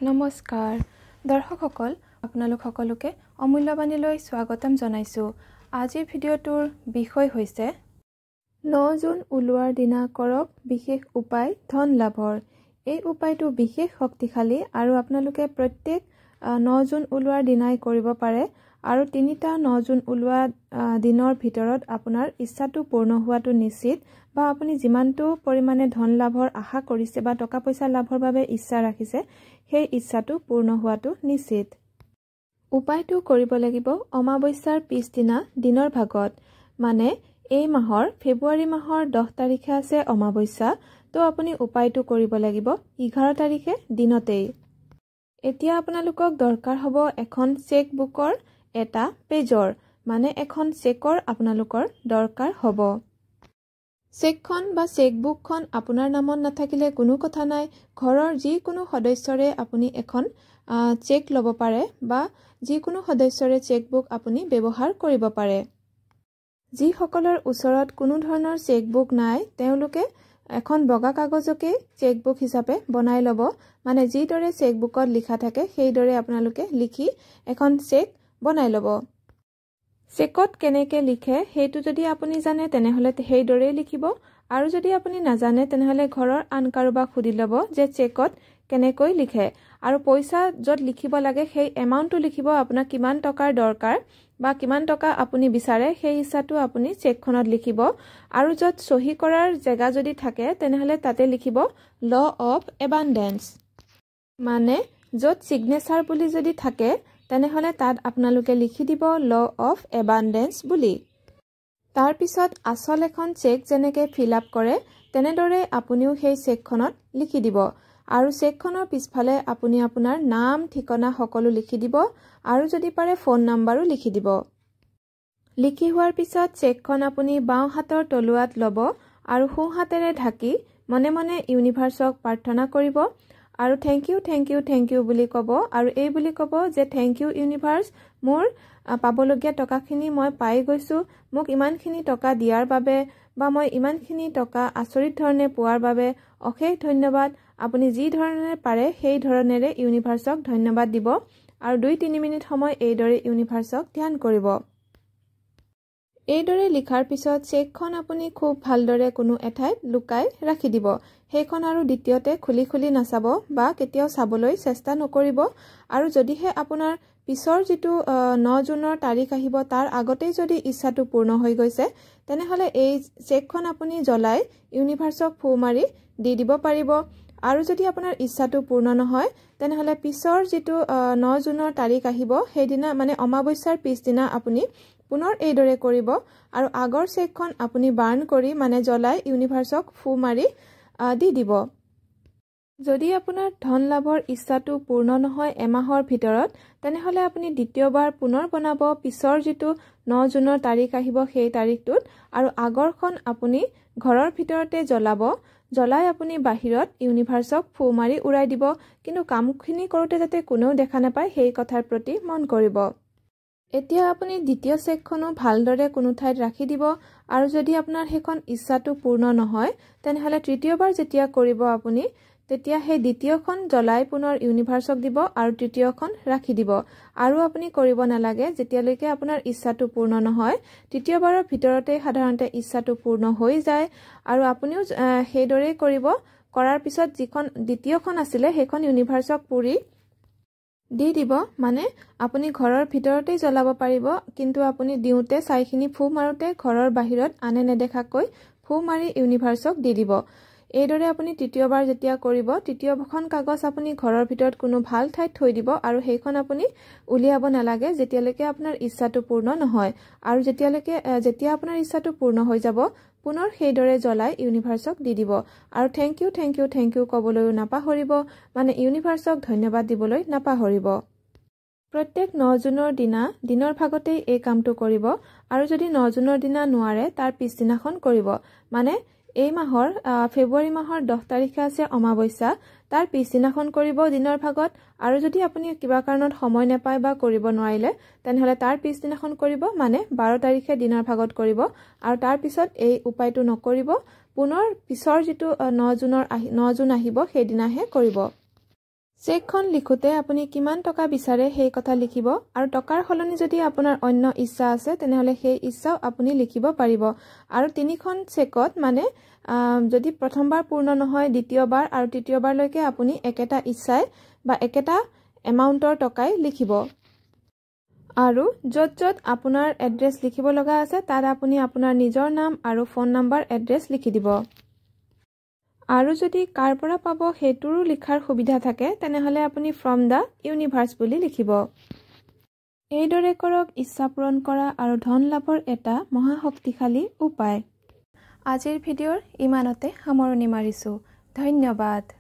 নমস্কাৰ দৰ্শকসকল আপোনালোক সকলোকে অমূল্যবাণীলৈ স্বাগতম জনাইছো। আজিৰ ভিডিঅ'টোৰ বিষয় হৈছে 9 জুন ওলোৱাৰ দিনা কৰক বিশেষ উপায় ধন লাভৰ। এই উপায়টো বিশেষ শক্তিশালী আৰু আপোনালোকে প্ৰত্যেক 9 জুন ওলোৱাৰ দিনাই কৰিব পাৰে আৰু 3টা 9 জুন ওলোৱা দিনৰ ভিতৰত আপোনাৰ ইচ্ছাটো পূৰ্ণ হোৱাটো নিশ্চিত বা আপুনি যিমানটো পৰিমাণে ধন লাভৰ আশা কৰিছে বা টকা পইচা লাভৰ বাবে ইচ্ছা ৰাখিছে সেই ইচ্ছাটো পূৰ্ণ হোৱাটো নিশ্চিত। উপায়টো কৰিব লাগিব অমাৱস্যাৰ পিছদিনা দিনৰ ভাগত, মানে এই মাহৰ ফেব্ৰুৱাৰী মাহৰ 10 তাৰিখে আছে অমাৱস্যা, তো আপুনি উপায়টো কৰিব লাগিব 11 তাৰিখে দিনতেই। এতিয়া আপোনালোকক দৰকাৰ হ'ব এখন চেক বুকৰ এটা পেজৰ, মানে এখন চেকৰ আপোনালোকৰ দৰকাৰ হ'ব। চেকখন বা চেকবুকখন আপোনাৰ নামত নাথাকিলে কোনো কথা নাই, ঘৰৰ যিকোনো সদস্যৰে আপুনি এখন চেক ল'ব পাৰে বা যিকোনো সদস্যৰে চেকবুক আপুনি ব্যৱহাৰ কৰিব পাৰে। যিসকলৰ ওচৰত কোনো ধৰণৰ চেকবুক নাই তেওঁলোকে এখন বগা কাগজকে চেকবুক হিচাপে বনাই ল'ব, মানে যিদৰে চেকবুকত লিখা থাকে সেইদৰে আপোনালোকে লিখি এখন চেক বনাই ল'ব। চেকত কেনেকৈ লিখে সেইটো যদি আপুনি জানে তেনেহ'লে সেইদৰেই লিখিব, আৰু যদি আপুনি নাজানে তেনেহ'লে ঘৰৰ আন কাৰোবাক সুধি ল'ব যে চেকত কেনেকৈ লিখে, আৰু পইচা য'ত লিখিব লাগে সেই এমাউণ্টটো লিখিব, আপোনাক কিমান টকাৰ দৰকাৰ বা কিমান টকা আপুনি বিচাৰে সেই ইচ্ছাটো আপুনি চেকখনত লিখিব, আৰু য'ত চহী কৰাৰ জেগা যদি থাকে তেনেহ'লে তাতে লিখিব ল অফ এবাণ্ডেন্স, মানে য'ত ছিগনেচাৰ বুলি যদি থাকে তেনেহ'লে তাত আপোনালোকে লিখি দিব ল অফ এবাণ্ডেন্স বুলি। তাৰপিছত আচল এখন চেক যেনেকৈ ফিল আপ কৰে তেনেদৰে আপুনিও সেই চেকখনত লিখি দিব, আৰু চেকখনৰ পিছফালে আপুনি আপোনাৰ নাম ঠিকনা সকলো লিখি দিব, আৰু যদি পাৰে ফোন নাম্বাৰো লিখি দিব। লিখি হোৱাৰ পিছত চেকখন আপুনি বাওঁ হাতৰ তলুৱাত ল'ব আৰু সোঁ হাতেৰে ঢাকি মনে মনে ইউনিভাৰ্ছক প্ৰাৰ্থনা কৰিব আৰু থেংক ইউ বুলি ক'ব, আৰু এই বুলি ক'ব যে থেংক ইউ ইউনিভাৰ্ছ, মোৰ পাবলগীয়া টকাখিনি মই পাই গৈছোঁ, মোক ইমানখিনি টকা দিয়াৰ বাবে বা মই ইমানখিনি টকা আচৰিত ধৰণে পোৱাৰ বাবে অশেষ ধন্যবাদ। আপুনি যি ধৰণে পাৰে সেই ধৰণেৰে ইউনিভাৰ্ছক ধন্যবাদ দিব আৰু 2-3 মিনিট সময় এইদৰে ইউনিভাৰ্ছক ধ্যান কৰিব। এইদৰে লিখাৰ পিছত চেকখন আপুনি খুব ভালদৰে কোনো এঠাইত লুকাই ৰাখি দিব। সেইখন আৰু দ্বিতীয়তে খুলি নাচাব বা কেতিয়াও চাবলৈ চেষ্টা নকৰিব, আৰু যদিহে আপোনাৰ পিছৰ যিটো 9 জুনৰ তাৰিখ আহিব তাৰ আগতেই যদি ইচ্ছাটো পূৰ্ণ হৈ গৈছে তেনেহ'লে এই চেকখন আপুনি জ্বলাই ইউনিভাৰ্ছক ফু মাৰি দি দিব পাৰিব, আৰু যদি আপোনাৰ ইচ্ছাটো পূৰ্ণ নহয় তেনেহ'লে পিছৰ যিটো 9 জুনৰ তাৰিখ আহিব সেইদিনা মানে অমাৱস্যাৰ পিছদিনা আপুনি পুনৰ এইদৰে কৰিব, আৰু আগৰ চেকখন আপুনি বাৰ্ণ কৰি মানে জ্বলাই ইউনিভাৰ্ছক ফু মাৰি দি দিব। যদি আপোনাৰ ধন লাভৰ ইচ্ছাটো পূৰ্ণ নহয় এমাহৰ ভিতৰত তেনেহ'লে আপুনি দ্বিতীয়বাৰ পুনৰ বনাব পিছৰ যিটো 9 জুনৰ তাৰিখ আহিব সেই তাৰিখটোত, আৰু আগৰখন আপুনি ঘৰৰ ভিতৰতে জ্বলাই আপুনি বাহিৰত ইউনিভাৰ্ছক ফু মাৰি উৰাই দিব, কিন্তু কামখিনি কৰোঁতে যাতে কোনেও দেখা নাপায় সেই কথাৰ প্ৰতি মন কৰিব। এতিয়া আপুনি দ্বিতীয় চেকখনো ভালদৰে কোনো ঠাইত ৰাখি দিব, আৰু যদি আপোনাৰ সেইখন ইচ্ছাটো পূৰ্ণ নহয় তেনেহ'লে তৃতীয়বাৰ যেতিয়া কৰিব আপুনি তেতিয়া সেই দ্বিতীয়খন জ্বলাই পুনৰ ইউনিভাৰ্ছক দিব আৰু তৃতীয়খন ৰাখি দিব, আৰু আপুনি কৰিব নালাগে যেতিয়ালৈকে আপোনাৰ ইচ্ছাটো পূৰ্ণ নহয়। তৃতীয়বাৰৰ ভিতৰতে সাধাৰণতে ইচ্ছাটো পূৰ্ণ হৈ যায়, আৰু আপুনিও সেইদৰেই কৰিব। কৰাৰ পিছত যিখন দ্বিতীয়খন আছিলে সেইখন ইউনিভাৰ্ছক পুৰি দি দিব, মানে আপুনি ঘৰৰ ভিতৰতেই জ্বলাব পাৰিব, কিন্তু আপুনি দিওঁতে ছাইখিনি ফু মাৰোঁতে ঘৰৰ বাহিৰত আনে নেদেখাকৈ ফু মাৰি ইউনিভাৰ্ছক দি দিব। এইদৰে আপুনি তৃতীয়বাৰ যেতিয়া কৰিব তৃতীয়খন কাগজ আপুনি ঘৰৰ ভিতৰত কোনো ভাল ঠাইত থৈ দিব, আৰু সেইখন আপুনি উলিয়াব নালাগে যেতিয়ালৈকে আপোনাৰ ইচ্ছাটো পূৰ্ণ নহয়, আৰু যেতিয়া আপোনাৰ ইচ্ছাটো পূৰ্ণ হৈ যাব পুনৰ সেইদৰে জ্বলাই ইউনিভাৰ্ছক দি দিব, আৰু থেংক ইউ ক'বলৈও নাপাহৰিব, মানে ইউনিভাৰ্ছক ধন্যবাদ দিবলৈ নাপাহৰিব। প্ৰত্যেক 9 জুনৰ দিনৰ ভাগতেই এই কামটো কৰিব, আৰু যদি 9 জুনৰ দিনা নোৱাৰে তাৰ পিছদিনাখন কৰিব, মানে এই মাহৰ ফেব্ৰুৱাৰী মাহৰ 10 তাৰিখে আছে অমাৱস্যা, তাৰ পিছদিনাখন কৰিব দিনৰ ভাগত, আৰু যদি আপুনি কিবা কাৰণত সময় নাপায় বা কৰিব নোৱাৰিলে তেনেহ'লে তাৰ পিছদিনাখন কৰিব, মানে 12 তাৰিখে দিনৰ ভাগত কৰিব, আৰু তাৰপিছত এই উপায়টো নকৰিব, পুনৰ পিছৰ যিটো 9 জুন আহিব সেইদিনাহে কৰিব। চেকখন লিখোতে আপুনি কিমান টকা বিচাৰে সেই কথা লিখিব আৰু টকাৰ সলনি যদি আপোনাৰ অন্য ইচ্ছা আছে তেনেহলে সেই ইচ্ছাও আপুনি লিখিব পাৰিব আৰু তিনিখন চেকত মানে যদি প্ৰথমবাৰ পূৰ্ণ নহয় দ্বিতীয়বাৰ আৰু তৃতীয়বাৰলৈকে আপুনি একেটা ইচ্ছাই বা একেটা এমাউন্টৰ টকাই লিখিব আৰু যত আপোনাৰ এড্ৰেছ লিখিব লগা আছে তাত আপুনি আপোনাৰ নিজৰ নাম আৰু ফোন নাম্বাৰ এড্ৰেছ লিখি দিব আৰু যদি কাৰ পৰা পাব হেতুৰো লিখাৰ সুবিধা থাকে তেনেহলে আপুনি ফ্ৰম দা ইউনিভাৰ্স বুলি লিখিব এইদৰে কৰক ইচ্ছা পূৰণ কৰা আৰু ধন লাভৰ এটা মহাশক্তিশালী উপায় আজিৰ ভিডিঅ'ৰ ইমানতে সামৰণি মাৰিছো ধন্যবাদ